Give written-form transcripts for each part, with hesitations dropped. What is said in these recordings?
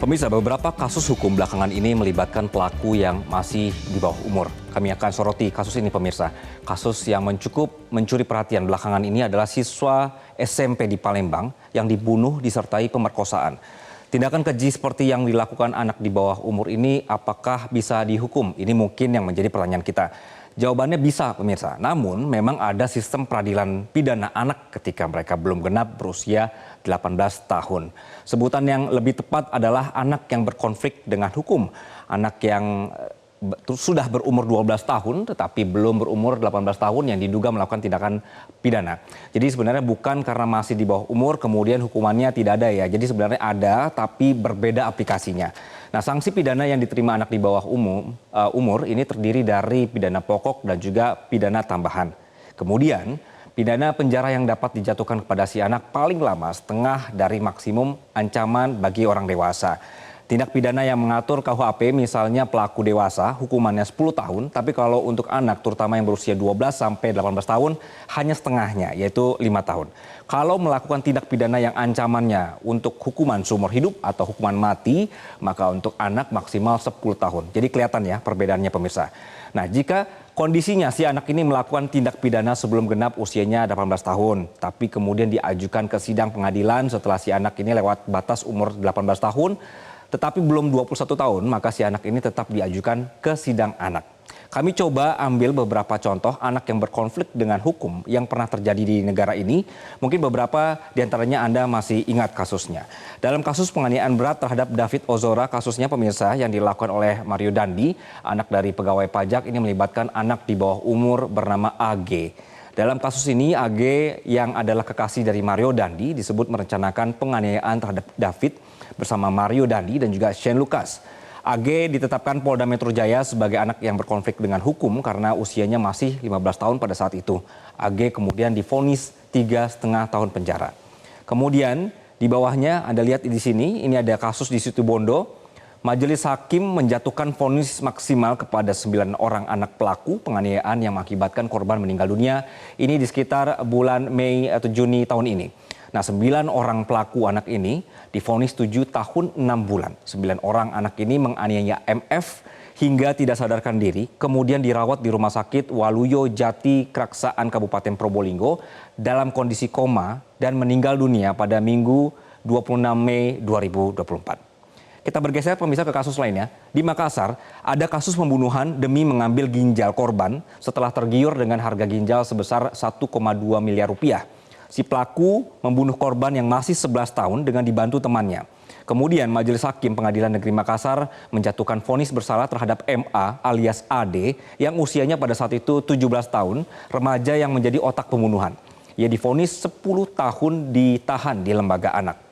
Pemirsa, beberapa kasus hukum belakangan ini melibatkan pelaku yang masih di bawah umur. Kami akan soroti kasus ini, pemirsa. Kasus yang mencuri perhatian belakangan ini adalah siswa SMP di Palembang yang dibunuh disertai pemerkosaan. Tindakan keji seperti yang dilakukan anak di bawah umur ini apakah bisa dihukum? Ini mungkin yang menjadi pertanyaan kita. Jawabannya bisa, pemirsa. Namun memang ada sistem peradilan pidana anak ketika mereka belum genap berusia 18 tahun. Sebutan yang lebih tepat adalah anak yang berkonflik dengan hukum. Anak yang sudah berumur 12 tahun tetapi belum berumur 18 tahun yang diduga melakukan tindakan pidana. Jadi sebenarnya bukan karena masih di bawah umur kemudian hukumannya tidak ada ya. Jadi sebenarnya ada tapi berbeda aplikasinya. Nah, sanksi pidana yang diterima anak di bawah umur ini terdiri dari pidana pokok dan juga pidana tambahan. Kemudian pidana penjara yang dapat dijatuhkan kepada si anak paling lama setengah dari maksimum ancaman bagi orang dewasa. Tindak pidana yang mengatur KUHP misalnya pelaku dewasa hukumannya 10 tahun, tapi kalau untuk anak terutama yang berusia 12 sampai 18 tahun hanya setengahnya yaitu 5 tahun. Kalau melakukan tindak pidana yang ancamannya untuk hukuman seumur hidup atau hukuman mati, maka untuk anak maksimal 10 tahun. Jadi kelihatan ya perbedaannya, pemirsa. Nah, jika kondisinya si anak ini melakukan tindak pidana sebelum genap usianya 18 tahun, tapi kemudian diajukan ke sidang pengadilan setelah si anak ini lewat batas umur 18 tahun, tetapi belum 21 tahun, maka si anak ini tetap diajukan ke sidang anak. Kami coba ambil beberapa contoh anak yang berkonflik dengan hukum yang pernah terjadi di negara ini. Mungkin beberapa diantaranya Anda masih ingat kasusnya. Dalam kasus penganiayaan berat terhadap David Ozora, kasusnya pemirsa yang dilakukan oleh Mario Dandi, anak dari pegawai pajak, ini melibatkan anak di bawah umur bernama AG. Dalam kasus ini, AG yang adalah kekasih dari Mario Dandi disebut merencanakan penganiayaan terhadap David bersama Mario Dandi dan juga Shane Lucas. AG ditetapkan Polda Metro Jaya sebagai anak yang berkonflik dengan hukum karena usianya masih 15 tahun pada saat itu. AG kemudian divonis 3,5 tahun penjara. Kemudian di bawahnya Anda lihat di sini, ini ada kasus di Situbondo. Majelis Hakim menjatuhkan vonis maksimal kepada 9 orang anak pelaku penganiayaan yang mengakibatkan korban meninggal dunia. Ini di sekitar bulan Mei atau Juni tahun ini. Nah, 9 orang pelaku anak ini divonis 7 tahun 6 bulan. 9 orang anak ini menganiaya MF hingga tidak sadarkan diri, kemudian dirawat di Rumah Sakit Waluyo Jati Kraksaan Kabupaten Probolinggo dalam kondisi koma dan meninggal dunia pada Minggu 26 Mei 2024. Kita bergeser pemirsa ke kasus lainnya. Di Makassar, ada kasus pembunuhan demi mengambil ginjal korban setelah tergiur dengan harga ginjal sebesar 1,2 miliar rupiah. Si pelaku membunuh korban yang masih 11 tahun dengan dibantu temannya. Kemudian Majelis Hakim Pengadilan Negeri Makassar menjatuhkan vonis bersalah terhadap MA alias AD yang usianya pada saat itu 17 tahun, remaja yang menjadi otak pembunuhan. Ia divonis 10 tahun ditahan di lembaga anak.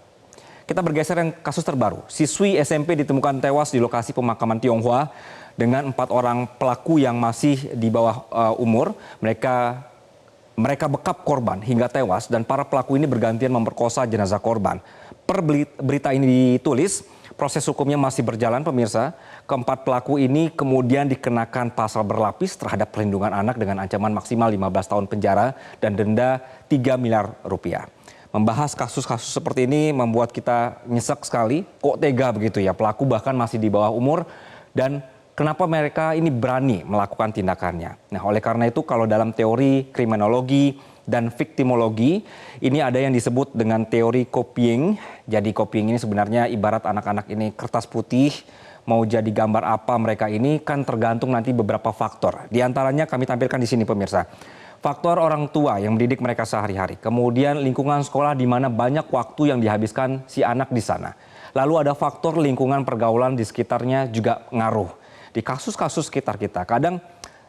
Kita bergeser yang kasus terbaru. Siswi SMP ditemukan tewas di lokasi pemakaman Tionghoa dengan 4 orang pelaku yang masih di bawah umur. Mereka bekap korban hingga tewas dan para pelaku ini bergantian memperkosa jenazah korban. Per berita ini ditulis, proses hukumnya masih berjalan, pemirsa. Keempat pelaku ini kemudian dikenakan pasal berlapis terhadap perlindungan anak dengan ancaman maksimal 15 tahun penjara dan denda 3 miliar rupiah. Membahas kasus-kasus seperti ini membuat kita nyesek sekali. Kok tega begitu ya, pelaku bahkan masih di bawah umur dan kenapa mereka ini berani melakukan tindakannya. Nah, oleh karena itu kalau dalam teori kriminologi dan viktimologi, ini ada yang disebut dengan teori copying. Jadi copying ini sebenarnya ibarat anak-anak ini kertas putih, mau jadi gambar apa mereka ini kan tergantung nanti beberapa faktor. Di antaranya kami tampilkan di sini, pemirsa. Faktor orang tua yang mendidik mereka sehari-hari. Kemudian lingkungan sekolah di mana banyak waktu yang dihabiskan si anak di sana. Lalu ada faktor lingkungan pergaulan di sekitarnya juga ngaruh. Di kasus-kasus sekitar kita, kadang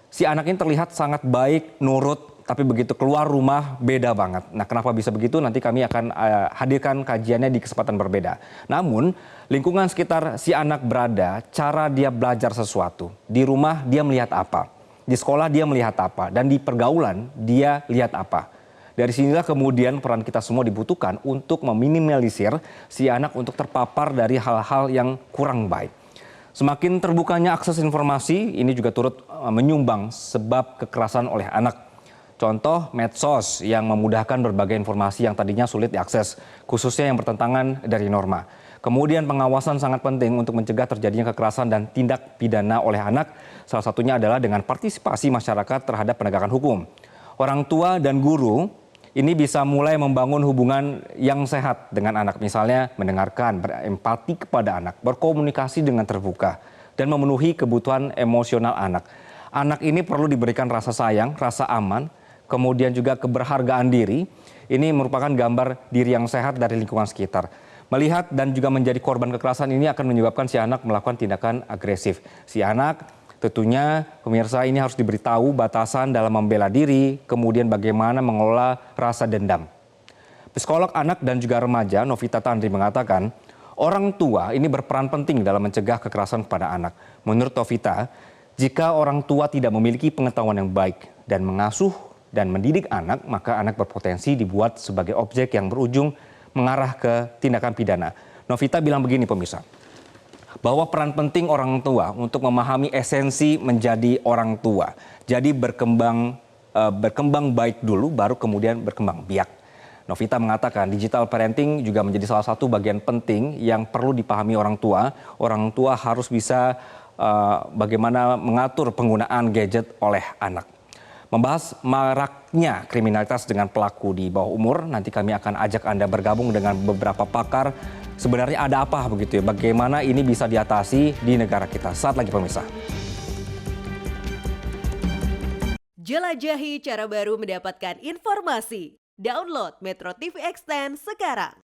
si anak ini terlihat sangat baik, nurut, tapi begitu keluar rumah beda banget. Nah, kenapa bisa begitu? Nanti kami akan hadirkan kajiannya di kesempatan berbeda. Namun, lingkungan sekitar si anak berada, cara dia belajar sesuatu. Di rumah dia melihat apa? Di sekolah dia melihat apa? Dan di pergaulan dia lihat apa? Dari sinilah kemudian peran kita semua dibutuhkan untuk meminimalisir si anak untuk terpapar dari hal-hal yang kurang baik. Semakin terbukanya akses informasi, ini juga turut menyumbang sebab kekerasan oleh anak. Contoh medsos yang memudahkan berbagai informasi yang tadinya sulit diakses, khususnya yang bertentangan dari norma. Kemudian pengawasan sangat penting untuk mencegah terjadinya kekerasan dan tindak pidana oleh anak. Salah satunya adalah dengan partisipasi masyarakat terhadap penegakan hukum. Orang tua dan guru ini bisa mulai membangun hubungan yang sehat dengan anak. Misalnya mendengarkan, berempati kepada anak, berkomunikasi dengan terbuka, dan memenuhi kebutuhan emosional anak. Anak ini perlu diberikan rasa sayang, rasa aman, kemudian juga keberhargaan diri. Ini merupakan gambar diri yang sehat dari lingkungan sekitar. Melihat dan juga menjadi korban kekerasan ini akan menyebabkan si anak melakukan tindakan agresif. Si anak tentunya pemirsa ini harus diberitahu batasan dalam membela diri, kemudian bagaimana mengelola rasa dendam. Psikolog anak dan juga remaja Novita Tandri mengatakan, orang tua ini berperan penting dalam mencegah kekerasan kepada anak. Menurut Novita, jika orang tua tidak memiliki pengetahuan yang baik dan mengasuh dan mendidik anak, maka anak berpotensi dibuat sebagai objek yang berujung mengarah ke tindakan pidana. Novita bilang begini pemirsa, bahwa peran penting orang tua untuk memahami esensi menjadi orang tua. Jadi berkembang baik dulu, baru kemudian berkembang biak. Novita mengatakan digital parenting juga menjadi salah satu bagian penting yang perlu dipahami orang tua. Orang tua harus bisa bagaimana mengatur penggunaan gadget oleh anak. Membahas maraknya kriminalitas dengan pelaku di bawah umur, nanti kami akan ajak Anda bergabung dengan beberapa pakar. Sebenarnya ada apa begitu ya, bagaimana ini bisa diatasi di negara kita. Saat lagi pemirsa. Jelajahi cara baru mendapatkan informasi. Download Metro TV Extend sekarang.